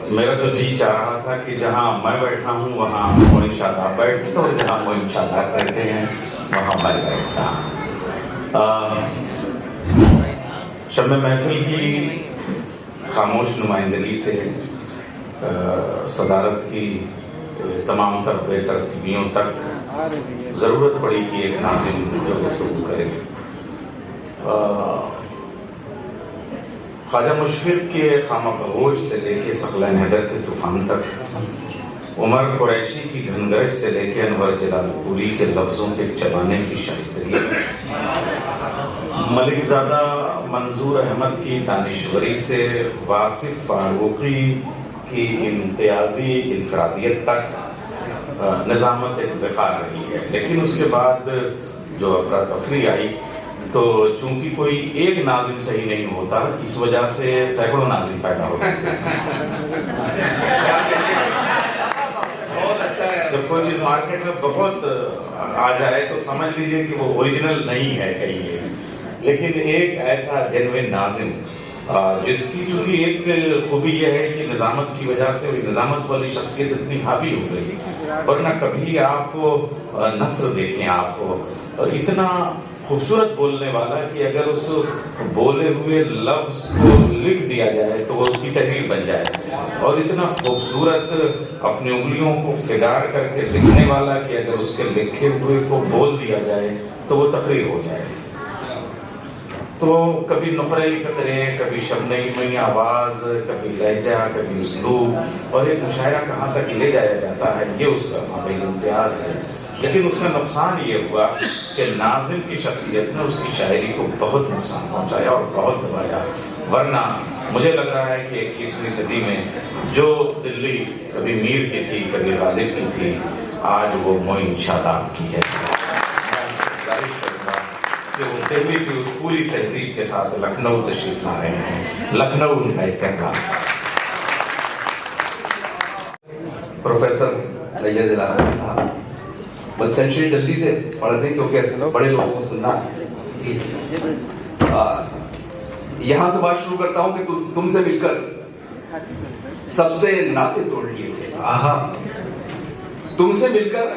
मेरा तो जी चाह रहा था कि जहाँ मैं बैठा हूँ वहाँ मोइन शादाब बैठते और जहाँ मोइन शादाब बैठे हैं वहाँ मैं बैठता। शब महफिल की खामोश नुमाइंदगी से सदारत की तमाम तर बेतरतीबियों तक ज़रूरत पड़ी कि एक नाज़िम जो गुफ्तगू करे। ख्वाजा मुशफ़िक़ के खामा बगोश से लेके सकला हैदर के तूफ़ान तक, उमर कुरैशी की घनगर्ज से लेके अनवर जलालपुरी के लफ्ज़ों के चबाने की शाइस्तगी, मलिकज़ादा मंजूर अहमद की दानिश्वरी से वासिफ़ फारूकी की इम्तियाज़ी इनफरादियत तक निज़ामत एक बेकार रही है। लेकिन उसके बाद जो अफरा तफरी आई तो चूंकि कोई एक नाजिम सही नहीं होता, इस वजह से सैकड़ों नाजिम पैदा होते हैं। बहुत अच्छा है, जब कोई चीज मार्केट में बहुत आ जाए तो समझ लीजिए कि वो ओरिजिनल नहीं है कहीं, लेकिन एक ऐसा जेन्युइन नाजिम जिसकी चूंकि एक खूबी यह है कि निज़ामत की वजह से निज़ामत वाली शख्सियत इतनी हावी हो गई, वरना कभी आप नस्र देखें, आप इतना खूबसूरत बोलने वाला कि अगर उस बोले हुए लफ्ज को लिख दिया जाए तो वो उसकी तहरीर बन जाए, और इतना खूबसूरत अपनी उंगलियों को फिगार करके लिखने वाला कि अगर उसके लिखे हुए को बोल दिया जाए तो वो तकरीर हो जाए। तो कभी नुक़रे फ़िक्रे, कभी शबनई आवाज़, कभी लहजा, कभी उसलूब, और एक मुशायरा कहाँ तक ले जाया जाता है ये उसका माबैन इम्तियाज़ है। लेकिन उसका नुकसान ये हुआ कि नाज़िम की शख्सियत ने उसकी शायरी को बहुत नुकसान पहुँचाया और बहुत दबाया। वरना मुझे लग रहा है कि 21वीं सदी में जो दिल्ली कभी मीर की थी, कभी गालिब की थी, आज वो मोइन शादाब की है। कि वो दिल्ली की उस पूरी तहजीब के साथ लखनऊ तशरीफ ला रहे हैं। लखनऊ उनका इस्तेमाल। प्रोफेसर नैयर जलाल साहब, बस चंद शेर जल्दी से पढ़ दें क्योंकि बड़े लोगों को सुनना है। यहाँ से बात शुरू करता हूँ कि तुमसे मिलकर सबसे नाते तोड़ लिए थे। तुमसे मिलकर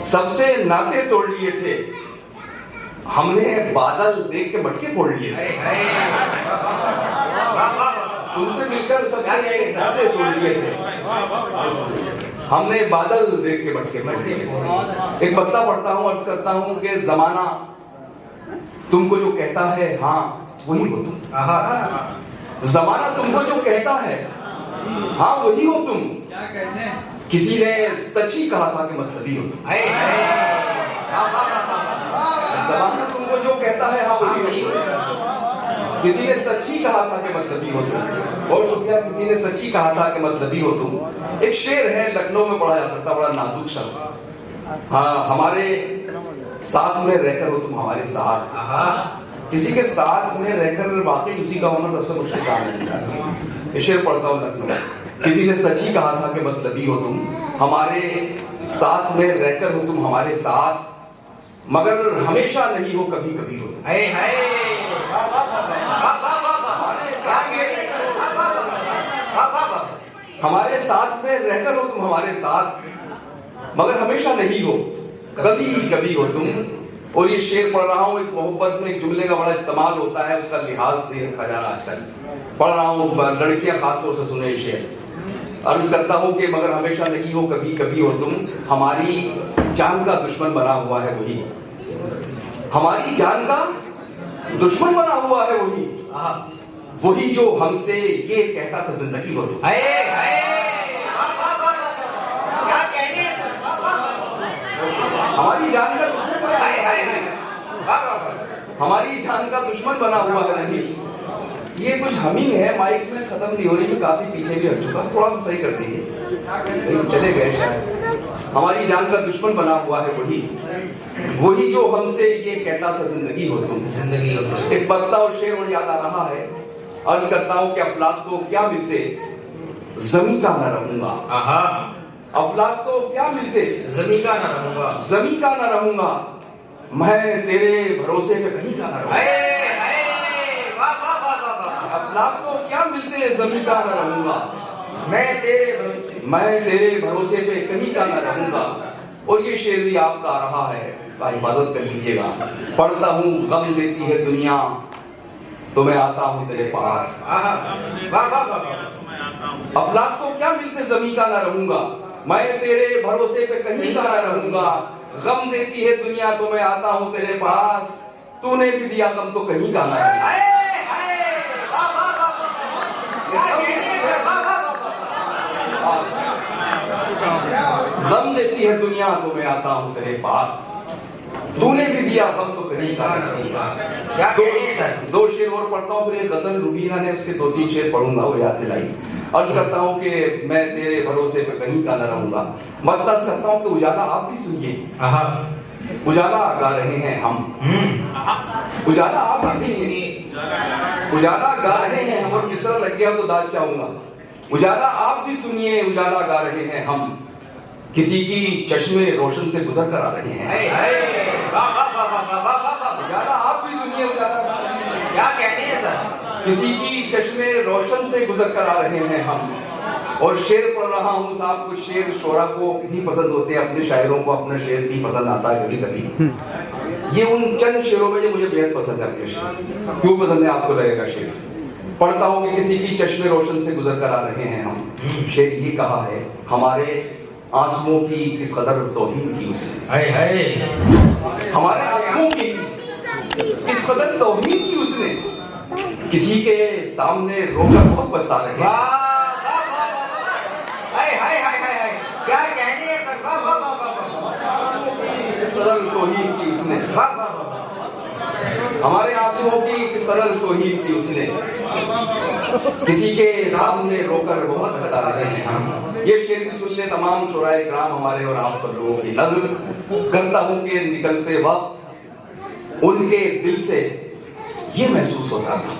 सबसे नाते तोड़ लिए थे, हमने बादल देख के मटके फोड़ लिए। तुमसे मिलकर सबसे नाते तोड़ लिए थे, हमने बादल देख के मटके फोड़ लिए थे। एक बत्ता पढ़ता हूँ, अर्ज करता हूँ कि जमाना तुमको जो कहता है हाँ वही हो तुम। जमाना तुमको जो कहता है हाँ वही हो तुम। किसी ने सच ही कहा था कि मतलबी हो तुम। ज़माना तुमको जो कहता है हाँ वही हो तुम। किसी ने सच ही कहा था कि मतलबी हो तुम। बहुत शुक्रिया, किसी ने सच ही कहा था कि मतलबी हो तुम। एक शेर है, लखनऊ में पढ़ा जा सकता, बड़ा नाजुक शब्द। हाँ, हमारे साथ में रहकर हो तुम हमारे साथ। किसी के साथ में रहकर वाकई उसी का होना सबसे मुश्किल काम है। ये शेर पढ़ता हूँ लखनऊ। किसी ने सच ही कहा था कि मतलबी हो तुम, हमारे साथ में रहकर हो तुम हमारे साथ, मगर हमेशा नहीं हो कभी कभी हो तुम। हमारे साथ में रहकर हो तुम हमारे साथ, मगर हमेशा नहीं हो कभी कभी हो तुम। और ये शेर पढ़ रहा हूँ, एक मोहब्बत में एक जुमले का बड़ा इस्तेमाल होता है, उसका लिहाज दे रखा जा रहा आजकल। पढ़ रहा हूँ, लड़कियां खासतौर से सुने शेर। अर्ज करता हूँ कि मगर हमेशा नहीं हो कभी कभी हो तुम, हमारी जान का दुश्मन बना हुआ है वही। हमारी जान का दुश्मन बना हुआ है वही, वही जो हमसे ये कहता था जिंदगी हो तुम। हमारी जान का दुश्मन, हमारी जान का दुश्मन बना हुआ है वही। ये कुछ हमिंग है, माइक में खत्म नहीं हो रही, मैं काफी पीछे भी हट चुका, थोड़ा सा सही कर दीजिए, चले गए शायद। हमारी जान का दुश्मन बना हुआ है वही, वही जो हमसे ये कहता था जिंदगी हो तुम। जिंदगी हो तुम। एक बत्ता और शेर और याद आ रहा है, अर्ज करता हूँ कि अफलाक तो क्या मिलते जमी का न रहूंगा। अफलाक तो क्या मिलते जमी का न रहूंगा, जमी का न रहूंगा, मैं तेरे भरोसे पे कहीं का न रहूंगा। अफलाक तो क्या मिलते जमीन का न रहूंगा, मैं तेरे भरोसे पे कहीं का न रहूंगा। और ये शेर भी आपका आ रहा है, हिफाजत कर लीजिएगा। पढ़ता हूँ गम देती है दुनिया तो मैं आता हूँ तेरे पास। अफलाक को क्या मिलते जमीन का न रहूंगा, मैं तेरे भरोसे पे कहीं का न रहूंगा। गम देती है दुनिया तो मैं आता हूँ तेरे पास, तूने भी दिया गम तो कहीं का न रहूंगा। गम देती है दुनिया तो मैं आता हूँ तेरे पास, तूने भी दिया गम तो कहीं का न रहूंगा। दो शेर और पढ़ता हूँ, फिर गजल रुबीना ने उसके 2-3 शेर पढ़ूंगा, वो याद दिलाई। अर्ज करता हूँ कि मैं तेरे भरोसे पे कहीं का न रहूंगा। मदद करता हूँ कि उजाला आप भी सुनिए, उजाला गा रहे हैं हम, उजाला आप भी सुनिए, उजाला गा रहे हैं हम। और मिसरा लग गया तो दाद चाहूंगा। उजाला आप भी सुनिए, उजाला गा रहे हैं हम, किसी की चश्मे रोशन से गुजर कर आ रहे हैं। उजाला आप भी सुनिए, उजाला क्या कहते हैं सर, किसी की चश्मे रोशन से गुजर कर आ रहे हैं हम। और शेर पढ़ रहा हूँ साहब, कुछ शेर शोरा को भी पसंद होते हैं, अपने शायरों को अपना शेर भी पसंद आता है कभी कभी। ये उन चंद शेरों में जो मुझे बेहद पसंद है अपने शेर। क्यों पसंद है आपको लगेगा शेर से। पढ़ता हूँ कि किसी की चश्मे रोशन से गुजर कर आ रहे हैं हम। शेर ये कहा है, हमारे आंसुओं की किस कदर तौहीन की उसने, हमारे आंसुओं की किस कदर तौहीन की उसने, किसी के सामने रोकर बहुत पछता रहे हैं। क्या कहने हैं सर, किस कदर तौहीन की उसने, हमारे आंसुओं की किस कदर तौहीन की उसने, किसी के सामने रोकर बहुत पछता रहे हैं हम। ये शेर भी सुन ले तमाम शुराए किराम हमारे और आप सब लोगों की नज़र करता हूँ कि निकलते वक्त उनके दिल से ये महसूस होता था,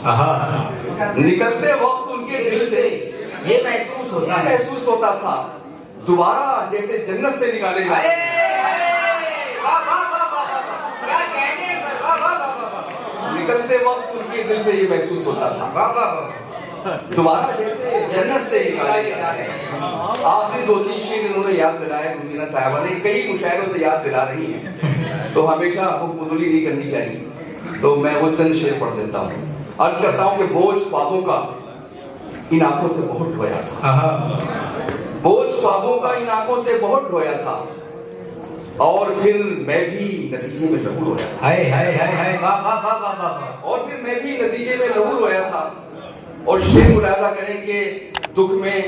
निकलते वक्त उनके दिल से ये महसूस होता था, दोबारा जैसे जन्नत से निकाले जाए। निकलते वक्त उनके दिल से ये महसूस होता था, दोबारा जैसे जन्नत से निकाले जाए। आखिरी 2-3 शेर इन्होंने याद दिलाए रुबीना साहिबा ने, कई मुशायरों से याद दिला रही हैं, तो हमेशा हुक्मदुली नहीं करनी चाहिए। तो मैं वो चंद शेर पढ़ देता हूँ। अर्ज करता हूँ कि बोझ ख्वाबों का इन आंखों से बहुत ढोया था, बोझ ख्वाबों का इन आंखों से बहुत ढोया था, और फिर मैं भी नतीजे में लहू रोया था। और फिर मैं भी नतीजे में लहू रोया था। और शेर मुलाजा करें कि दुख में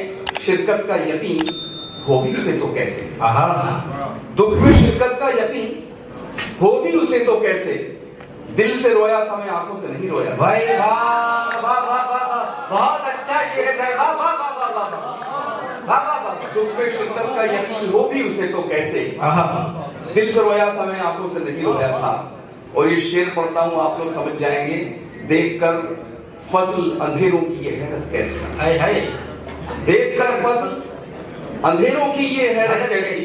शिरकत का यकीन हो भी उसे तो कैसे, दुख में शिरकत का यकीन हो भी उसे तो कैसे, दिल से रोया था मैं आंखों से नहीं रोया। भाई बहुत अच्छा शेर है सर, दुख में शिरकत का यकीन हो भी उसे तो कैसे, दिल से रोया था मैं आंखों से नहीं रोया था। और ये शेर पढ़ता हूँ, आप लोग समझ जाएंगे, देखकर फसल अंधेरों की ये हैरत कैसी, देखकर फसल अंधेरों की ये हैरत कैसी,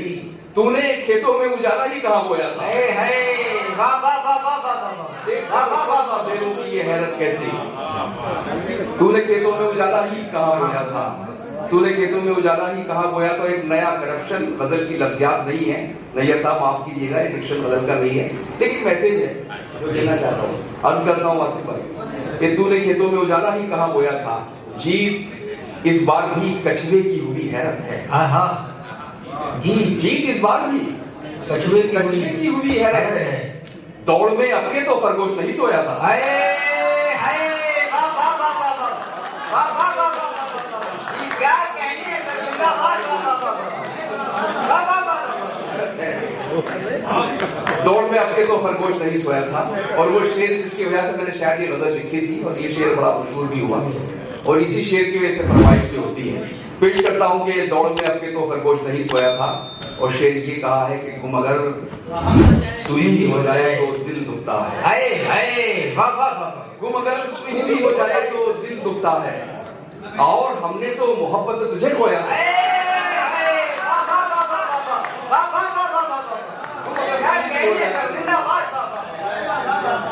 तूने खेतों में उजाला ही कहाँ बोया था। देखकर फसल अंधेरों की ये हैरत कैसी, तूने खेतों में उजाला ही कहाँ बोया था, तूने खेतों में उजाला ही कहाँ बोया। तो एक नया करप्शन, गजल की लफ्जियात नहीं है, नैयर साहब माफ कीजिएगा, डिक्शन गजल का नहीं है, लेकिन मैसेज है जो देना चाहता हूँ। अर्ज करता हूँ आसिफ भाई कि तूने खेतों में उजाला ही कहाँ बोया था, जीत इस बार भी कछुए की हुई हैरत है। जीत इस बार भी कछुए की हुई हैरत है, दौड़ में अबके तो खरगोश नहीं सोया था। क्या कहने हैं सर, दौड़ में अबके तो खरगोश नहीं सोया था। और वो शेर जिसकी वजह से मैंने शायद ये गजल लिखी थी, और ये शेर बड़ा मशहूर भी हुआ, और इसी शेर की वजह से फरमाइश भी होती है। पेश करता हूँ कि दौड़ में अबके तो खरगोश नहीं सोया था, और शेर ये कहा है कि गुम अगर सुई भी हो जाए तो दिल दुखता है, गुम अगर सुई भी हो जाए तो दिल दुखता है, और हमने तो मोहब्बत तुझे खोया।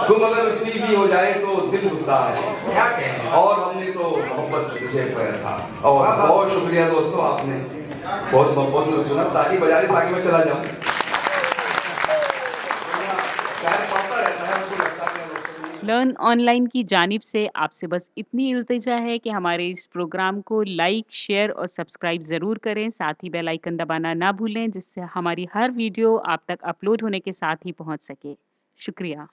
तुम अगर सुई भी हो जाए तो दिल दुखता है, और हमने तो मोहब्बत में तुझे पाया था। और बहुत शुक्रिया दोस्तों, आपने बहुत मोहब्बत में सुना। ताली बजा दी ताकि मैं चला जाऊं। शायद पढ़ता रहता है, उसको लगता है लर्न ऑनलाइन की जानिब से आपसे बस इतनी इल्तिजा है कि हमारे इस प्रोग्राम को लाइक, शेयर और सब्सक्राइब ज़रूर करें। साथ ही बेल आइकन दबाना ना भूलें, जिससे हमारी हर वीडियो आप तक अपलोड होने के साथ ही पहुंच सके। शुक्रिया।